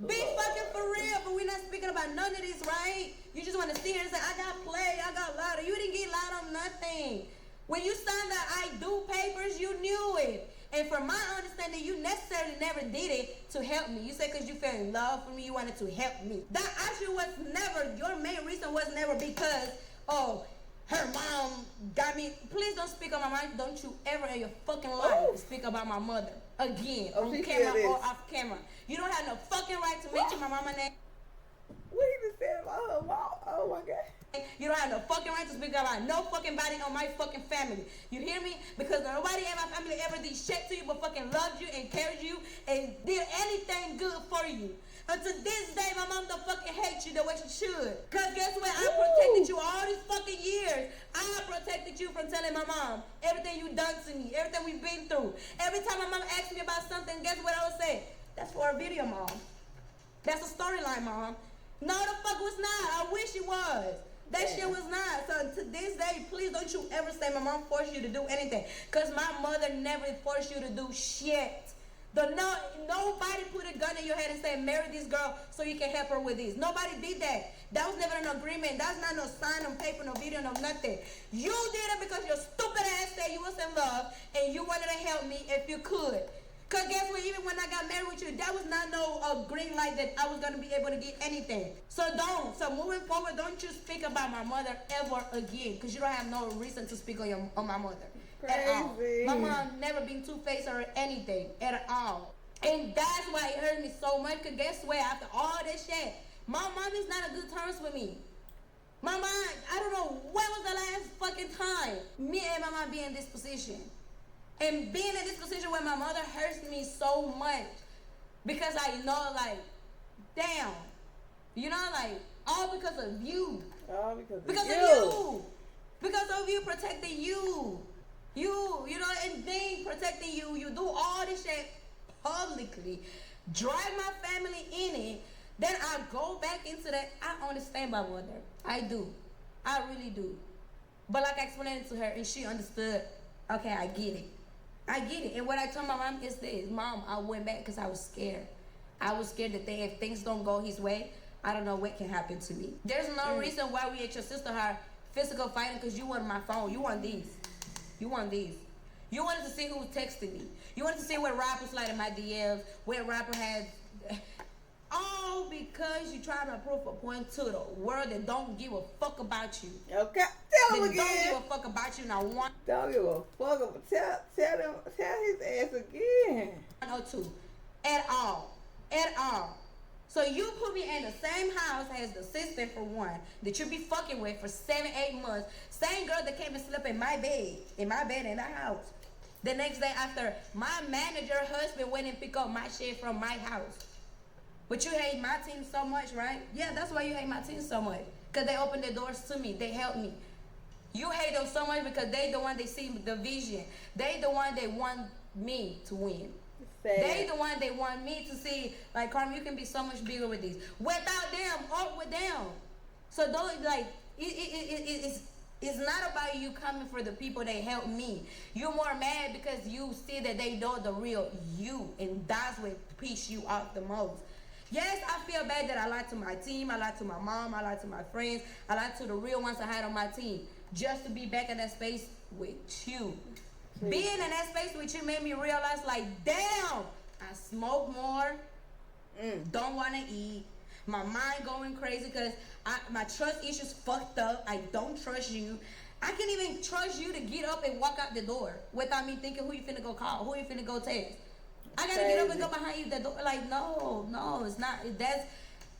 Be fucking for real, but we're not speaking about none of this, right? You just want to sit here and say, I got played, I got louder. You didn't get loud on nothing. When you signed the I do papers, you knew it. And from my understanding, you necessarily never did it to help me. You said because you fell in love with me, you wanted to help me. That actually was never, your main reason was never because, oh, her mom got me. Please don't speak on my mind. Don't you ever in your fucking life speak about my mother again on camera or off camera. You don't have no fucking right to mention my mama name. What he just said about her mom? Oh my God. You don't have no fucking right to speak about no fucking body on my fucking family. You hear me? Because nobody in my family ever did shit to you but fucking loved you and cared you and did anything good for you. Until this day, my mom don't fucking hate you the way she should. Because guess what? I protected you all these fucking years. I protected you from telling my mom everything you done to me, everything we've been through. Every time my mom asked me about something, guess what I would say? That's for a video, Mom. That's a storyline, Mom. No, the fuck was not. I wish it was. That shit was not. So to this day, please don't you ever say my mom forced you to do anything. Because my mother never forced you to do shit. Nobody put a gun in your head and said, marry this girl so you can help her with this. Nobody did that. That was never an agreement. That's not no sign on paper, no video, no nothing. You did it because your stupid ass said you was in love and you wanted to help me if you could. Because guess what? Even when I got married with you, that was not no green light that I was going to be able to get anything. So moving forward, don't you speak about my mother ever again. Because you don't have no reason to speak on my mother. At all. My mom never been two-faced or anything at all. And that's why it hurt me so much. Because guess what? After all this shit, my mom is not on good terms with me. My mom, I don't know when was the last fucking time me and my mom be in this position. And being in this position where my mother hurts me so much. Because I know, like, damn. You know, like, all because of you. All because of you. Because of you protecting you. You know, and being protecting you, you do all this shit publicly, drag my family in it, then I go back into that. I understand my mother. I do. I really do. But like I explained it to her, and she understood, okay, I get it. I get it. And what I told my mom is this, Mom, I went back because I was scared. I was scared that if things don't go his way, I don't know what can happen to me. There's no reason why we at your sister had physical fighting because you wanted my phone. You want these. You want these. You wanted to see who was texting me. You wanted to see what rapper slid in my DMs, what rapper had. All because you try to prove a point to the world that don't give a fuck about you. Okay, tell him again. Don't give a fuck about you. Now one. Don't give a fuck about. Tell his ass again. 102. At all. At all. So you put me in the same house as the sister for one that you be fucking with for 7-8 months. Same girl that came and slept in my bed in the house. The next day after my manager husband went and picked up my shit from my house. But you hate my team so much, right? Yeah, that's why you hate my team so much. Because they opened the doors to me. They helped me. You hate them so much because they the one they see the vision. They the one they want me to win. They the one they want me to see, like, Carmen, you can be so much bigger with these. Without them or with them. So don't, like, it's not about you coming for the people that help me. You're more mad because you see that they know the real you, and that's what pisses you off the most. Yes, I feel bad that I lied to my team, I lied to my mom, I lied to my friends, I lied to the real ones I had on my team, just to be back in that space with you. Being in that space with you made me realize, like, damn, I smoke more. Don't want to eat. My mind going crazy because my trust issues fucked up. I don't trust you. I can't even trust you to get up and walk out the door without me thinking who you finna go call, who you finna go text. I gotta get up and go behind you the door. Like, no, it's not.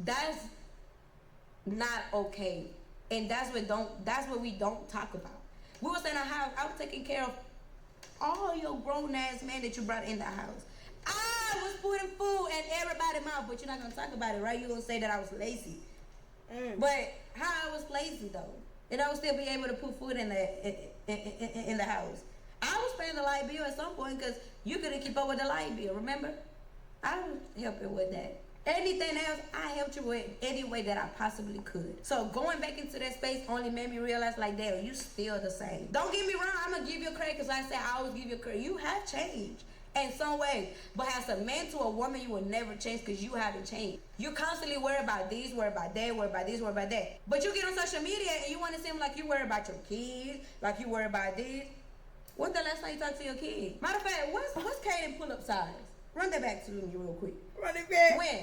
That's not okay. And that's what we don't talk about. We were saying I was taking care of all your grown ass men that you brought in the house. I was putting food in everybody's mouth, but you're not gonna talk about it, right? You're gonna say that I was lazy. But how I was lazy though, and I would still be able to put food in the house. I was paying the light bill at some point because you couldn't keep up with the light bill. Remember, I was helping with that. Anything else, I helped you with any way that I possibly could. So going back into that space only made me realize, like, damn, you still the same. Don't get me wrong, I'm gonna give you credit because like I said, I always give you credit. You have changed in some way, but as a man to a woman, you will never change because you haven't changed. You constantly worry about this, worry about that, worry about this, worry about that. But you get on social media and you want to seem like you worry about your kids, like you worry about this. When's the last time you talked to your kid? Matter of fact, what's Kaden pull-up size? Run that back to me real quick. Run it back. When?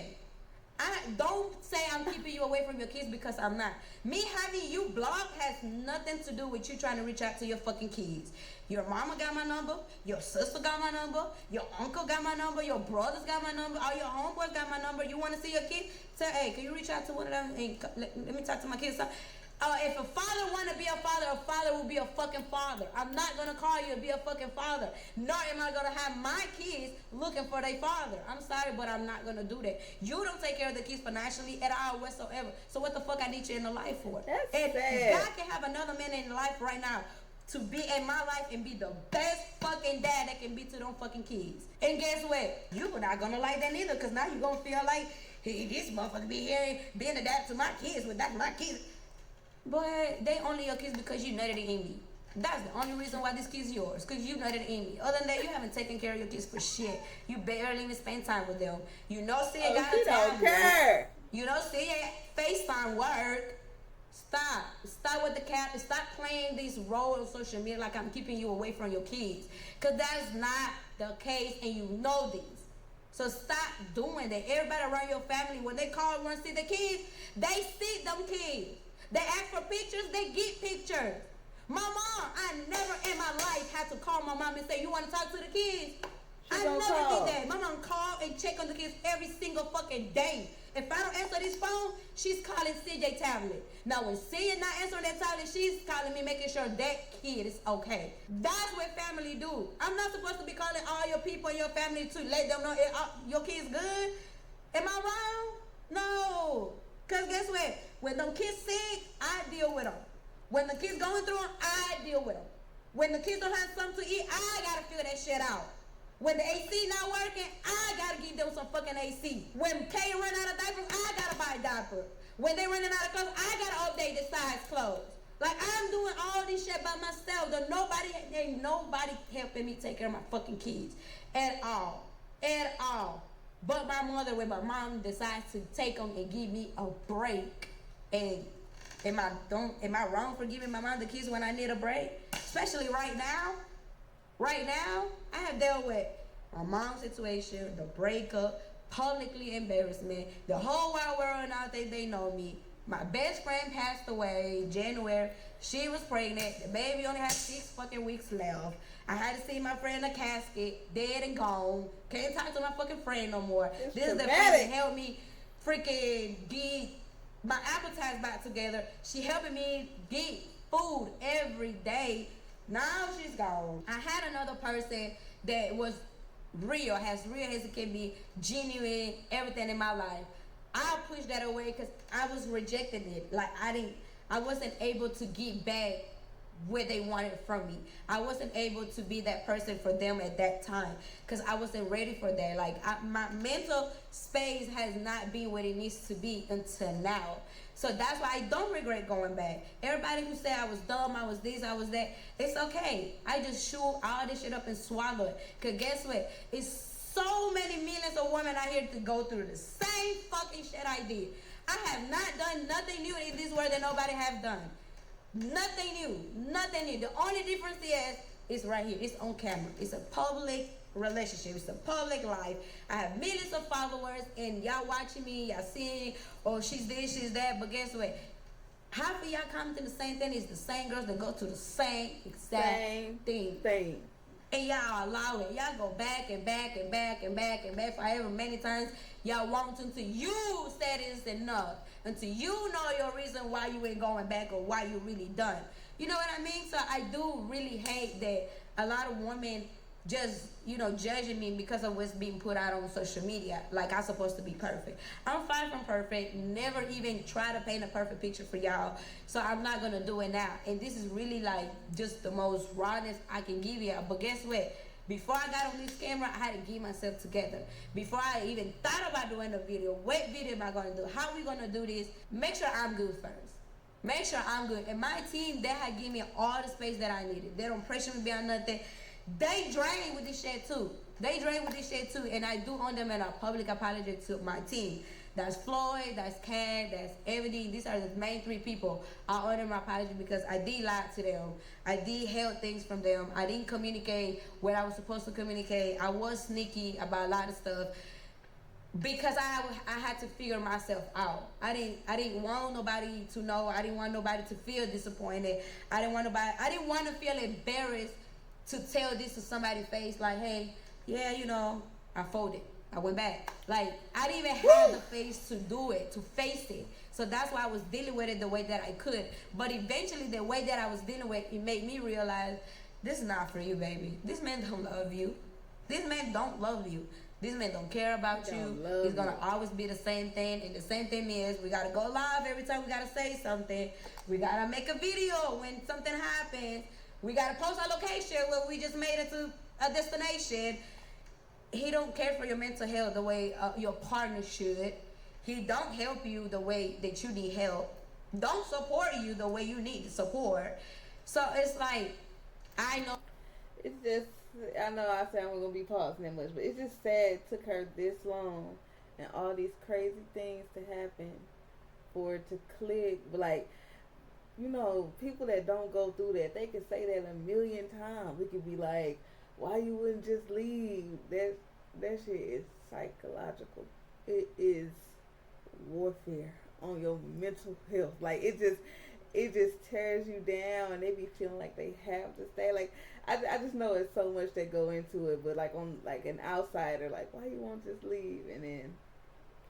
I don't say I'm keeping you away from your kids because I'm not. Me having you blocked has nothing to do with you trying to reach out to your fucking kids. Your mama got my number, your sister got my number, your uncle got my number, your brothers got my number, all your homeboys got my number. You want to see your kid? Say, hey, can you reach out to one of them and let me talk to my kids? If a father want to be a father will be a fucking father. I'm not going to call you to be a fucking father. Nor am I going to have my kids looking for their father. I'm sorry, but I'm not going to do that. You don't take care of the kids financially at all whatsoever. So what the fuck I need you in the life for? That's and sad. God can have another man in life right now to be in my life and be the best fucking dad that can be to them fucking kids. And guess what? You're not going to like that neither because now you're going to feel like, hey, this motherfucker be here being a dad to my kids without my kids. Boy, they only your kids because you nutted in me. That's the only reason why this kid's yours, because you nutted in me. Other than that, you haven't taken care of your kids for shit. You barely even spend time with them. You know, see it got a tablet. You know, see it FaceTime work. Stop with the cap. Stop playing this role on social media like I'm keeping you away from your kids, because that's not the case, and you know this. So stop doing that. Everybody around your family, when they call and want to see the kids, they see them kids. They ask for pictures, they get pictures. My mom, I never in my life had to call my mom and say, you want to talk to the kids? I never did that. My mom called and checked on the kids every single fucking day. If I don't answer this phone, she's calling CJ tablet. Now when CJ not answering that tablet, she's calling me, making sure that kid is okay. That's what family do. I'm not supposed to be calling all your people in your family to let them know your kid's good. Am I wrong? No. Because guess what? When them kids sick, I deal with them. When the kids going through them, I deal with them. When the kids don't have something to eat, I got to figure that shit out. When the AC not working, I got to give them some fucking AC. When Kay run out of diapers, I got to buy a diaper. When they running out of clothes, I got to update the size clothes. Like, I'm doing all this shit by myself. Ain't nobody helping me take care of my fucking kids. At all. At all. But my mother, when my mom decides to take them and give me a break. And am I wrong for giving my mom the kids when I need a break? Especially right now. Right now, I have dealt with my mom's situation, the breakup, publicly embarrassment, the whole wide world out there, they know me. My best friend passed away January. She was pregnant. The baby only had 6 fucking weeks left. I had to see my friend in a casket, dead and gone. Can't talk to my fucking friend no more. This is the friend that helped me freaking get my appetite back together. She helping me get food every day. Now she's gone. I had another person that was real as it can be, genuine, everything in my life. I pushed that away because I was rejecting it. Like I wasn't able to get back what they wanted from me. I wasn't able to be that person for them at that time because I wasn't ready for that. Like my mental space has not been what it needs to be until now. So that's why I don't regret going back. Everybody who said I was dumb, I was this, I was that, it's okay. I just chew all this shit up and swallow it. Because guess what? It's so many millions of women out here to go through the same fucking shit I did. I have not done nothing new in this world that nobody have done. Nothing new. Nothing new. The only difference is right here. It's on camera. It's a public relationship. It's a public life. I have millions of followers, and y'all watching me, y'all seeing, oh, she's this, she's that. But guess what? Half of y'all commenting the same thing. Is the same girls that go to the same exact thing. And y'all allow it. Y'all go back and back and back and back and back forever many times. Y'all want until you said it's enough. Until you know your reason why you ain't going back or why you really done. You know what I mean? So I do really hate that a lot of women just, judging me because of what's being put out on social media. Like I'm supposed to be perfect. I'm far from perfect. Never even try to paint a perfect picture for y'all. So I'm not going to do it now. And this is really like just the most rawness I can give y'all. But guess what? Before I got on this camera, I had to get myself together. Before I even thought about doing a video, what video am I going to do? How are we going to do this? Make sure I'm good first. Make sure I'm good. And my team, they had given me all the space that I needed. They don't pressure me beyond nothing. They drain with this shit too. And I do owe them a public apology to my team. That's Floyd, that's Kat, that's everything. These are the main three people. I owe them my apology because I did lie to them. I did held things from them. I didn't communicate what I was supposed to communicate. I was sneaky about a lot of stuff because I had to figure myself out. I didn't want nobody to know. I didn't want nobody to feel disappointed. I didn't want to feel embarrassed to tell this to somebody's face, like, hey, yeah, I folded. I went back. Like, I didn't even have the face to do it, to face it. So that's why I was dealing with it the way that I could. But eventually, the way that I was dealing with it made me realize, this is not for you, baby. This man don't love you. This man don't love you. This man don't care about you. He's going to always be the same thing. And the same thing is, we got to go live every time we got to say something. We got to make a video when something happens. We got to post our location where we just made it to a destination. He don't care for your mental health the way your partner should. He don't help you the way that you need help. Don't support you the way you need support. So it's like, I know. It's just, I know I said I'm going to be pausing that much, but it's just sad it took her this long and all these crazy things to happen for it to click. But like, people that don't go through that, they can say that a million times. We could be like, why you wouldn't just leave? That shit is psychological. It is warfare on your mental health. Like it just tears you down, and they be feeling like they have to stay. Like I just know it's so much that go into it, but like on like an outsider, like why you won't just leave? And then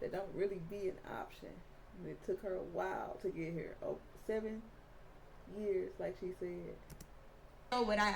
they don't really be an option. And it took her a while to get here. 7 years, like she said. Know what I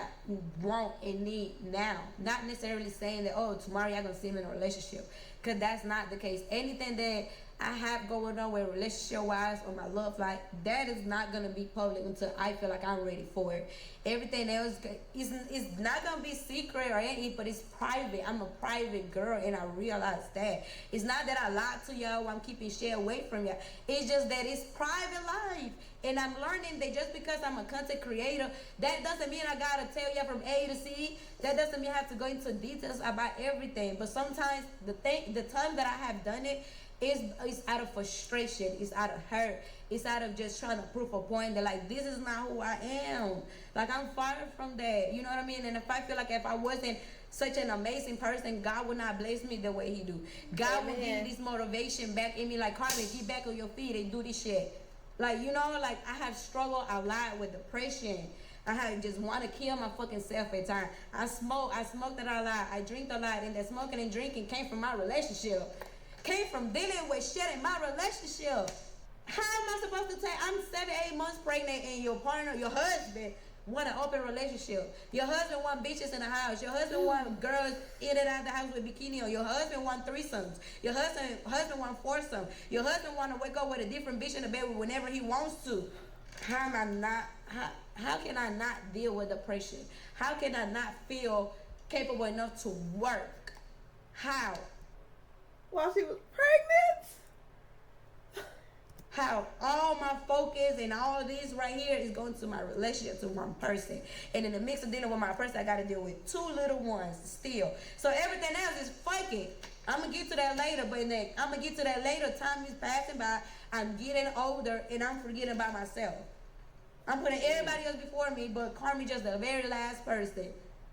want and need now. Not necessarily saying that, tomorrow y'all gonna see me in a relationship. Because that's not the case. Anything that I have going on with relationship-wise or my love life, that is not going to be public until I feel like I'm ready for it. Everything else is not going to be secret or anything, but it's private. I'm a private girl, and I realize that. It's not that I lied to y'all or I'm keeping shit away from y'all. It's just that it's private life. And I'm learning that just because I'm a content creator, that doesn't mean I got to tell y'all from A to Z. That doesn't mean I have to go into details about everything. But sometimes the time that I have done it, it's out of frustration, it's out of hurt, it's out of just trying to prove a point that like this is not who I am. Like I'm far from that, you know what I mean? And if I feel like if I wasn't such an amazing person, God would not bless me the way he do. God would give this motivation back in me like, Carmen, get back on your feet and do this shit. Like, like I have struggled a lot with depression. I have just want to kill my fucking self at times. I smoked a lot, I drink a lot, and that smoking and drinking came from my relationship. Came from dealing with shit in my relationship. How am I supposed to take? I'm 7-8 months pregnant, and your partner, your husband, want an open relationship. Your husband want bitches in the house. Your husband want girls in and out the house with bikini on. Your husband want threesomes. Your husband want foursome. Your husband want to wake up with a different bitch in the bed whenever he wants to. How can I not deal with depression? How can I not feel capable enough to work? How? While she was pregnant? How all my focus and all this right here is going to my relationship to one person. And in the mix of dealing with my person, I got to deal with 2 little ones still. So everything else is fucking. I'm going to get to that later, but I'm going to get to that later. Time is passing by. I'm getting older, and I'm forgetting about myself. I'm putting everybody else before me, but Carmi just the very last person.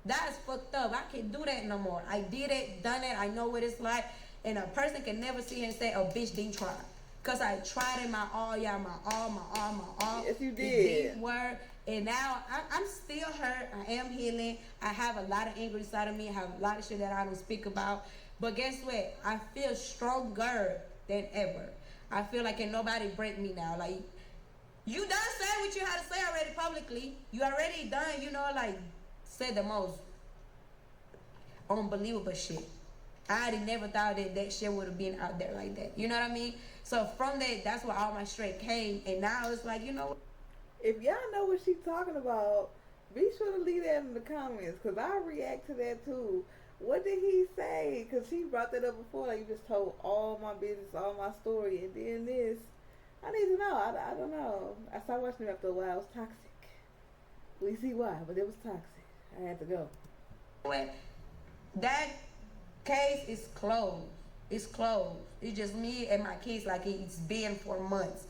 That's fucked up. I can't do that no more. I did it, done it. I know what it's like. And a person can never sit here and say, "Oh, bitch, didn't try." Cause I tried in my all, yeah, my all. Yes, you did. It didn't work. And now I'm still hurt. I am healing. I have a lot of anger inside of me. I have a lot of shit that I don't speak about. But guess what? I feel stronger than ever. I feel like can nobody break me now. Like, you done said what you had to say already publicly. You already done, like, said the most unbelievable shit. I already never thought that shit would have been out there like that. You know what I mean? So from that, that's where all my strength came. And now it's like, If y'all know what she's talking about, be sure to leave that in the comments, because I react to that too. What did he say? Because he brought that up before. Like, you just told all my business, all my story, and then this. I need to know. I don't know. I started watching him after a while. It was toxic. We see why, but it was toxic. I had to go. That case is closed. It's closed. It's just me and my kids like it's been for months.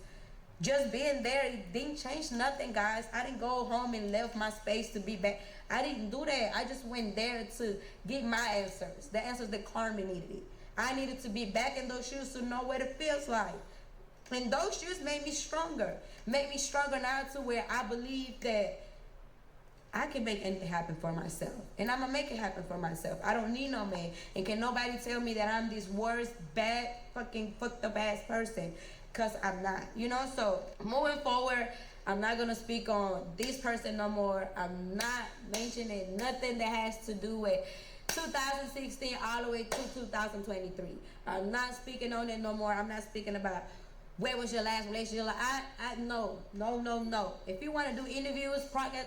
Just being there, it didn't change nothing, guys. I didn't go home and left my space to be back. I didn't do that. I just went there to get my answers. The answers that Carmen needed. I needed to be back in those shoes to know what it feels like. And those shoes made me stronger. Made me stronger now to where I believe that I can make anything happen for myself. And I'm going to make it happen for myself. I don't need no man. And can nobody tell me that I'm this worst, bad, fucking fucked up ass person. Because I'm not. So moving forward, I'm not going to speak on this person no more. I'm not mentioning nothing that has to do with 2016 all the way to 2023. I'm not speaking on it no more. I'm not speaking about where was your last relationship. No. If you want to do interviews,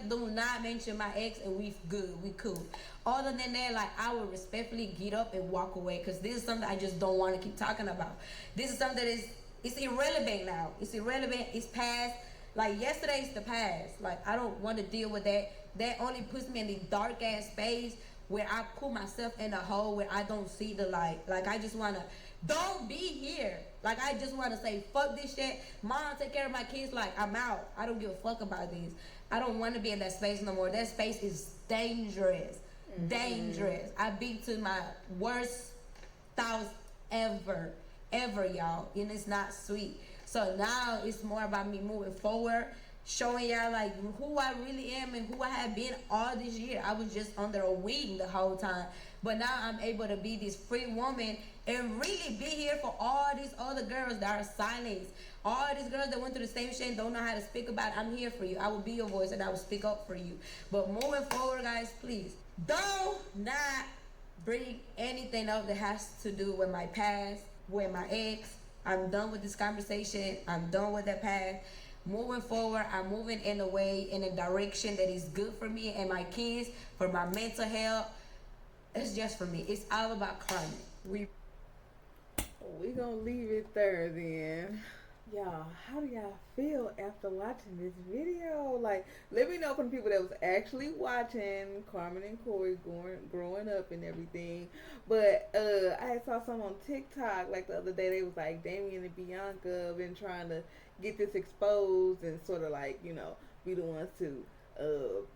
do not mention my ex and we good. We cool. Other than that, like, I would respectfully get up and walk away, because this is something I just don't want to keep talking about. This is something that it's irrelevant now. It's irrelevant. It's past. Like, yesterday's the past. Like, I don't want to deal with that. That only puts me in the dark ass space where I put myself in a hole where I don't see the light. Like, I just want to, don't be here. Like, I just want to say, fuck this shit. Mom, take care of my kids. Like, I'm out. I don't give a fuck about this. I don't want to be in that space no more. That space is dangerous. Mm-hmm. Dangerous. I've been to my worst thoughts ever, y'all. And it's not sweet. So now it's more about me moving forward, showing y'all like who I really am and who I have been all this year. I was just under a wing the whole time. But now I'm able to be this free woman and really be here for all these other girls that are silenced. All these girls that went through the same shit and don't know how to speak about it. I'm here for you. I will be your voice and I will speak up for you. But moving forward, guys, please, do not bring anything up that has to do with my past, with my ex. I'm done with this conversation. I'm done with that past. Moving forward, I'm moving in a way, in a direction that is good for me and my kids, for my mental health. It's just for me. It's all about Carmen. We gonna leave it there then. Y'all, how do y'all feel after watching this video? Like, let me know from people that was actually watching Carmen and Corey growing up and everything. But I saw some on TikTok like the other day. They was like, Damien and Bianca have been trying to get this exposed and sort of like, be the ones to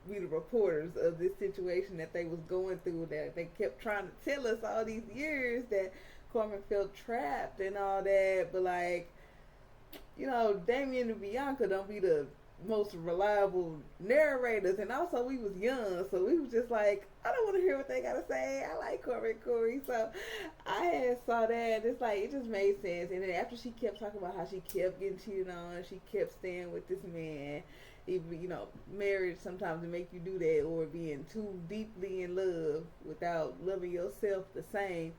be the reporters of this situation that they was going through, that they kept trying to tell us all these years that Carmen felt trapped and all that. But like, Damien and Bianca don't be the most reliable narrators, and also we was young, so we was just like, I don't want to hear what they gotta say. I like Corey, so I had saw that, and it's like, it just made sense. And then after she kept talking about how she kept getting cheated on, she kept staying with this man, even marriage sometimes to make you do that, or being too deeply in love without loving yourself the same.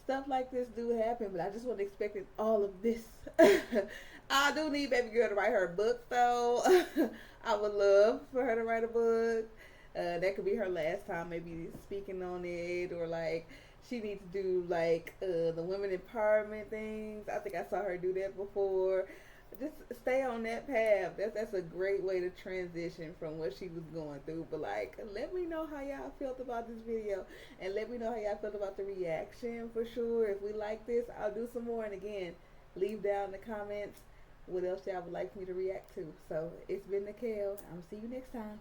Stuff like this do happen, but I just wasn't expecting all of this. I do need baby girl to write her book, though. I would love for her to write a book. That could be her last time maybe speaking on it, or like she needs to do like the women empowerment things. I think I saw her do that before. Just stay on that path. That's a great way to transition from what she was going through. But like, let me know how y'all felt about this video, and let me know how y'all felt about the reaction for sure. If we like this, I'll do some more. And again, leave down in the comments what else y'all would like me to react to. So it's been Nicole. I'll see you next time.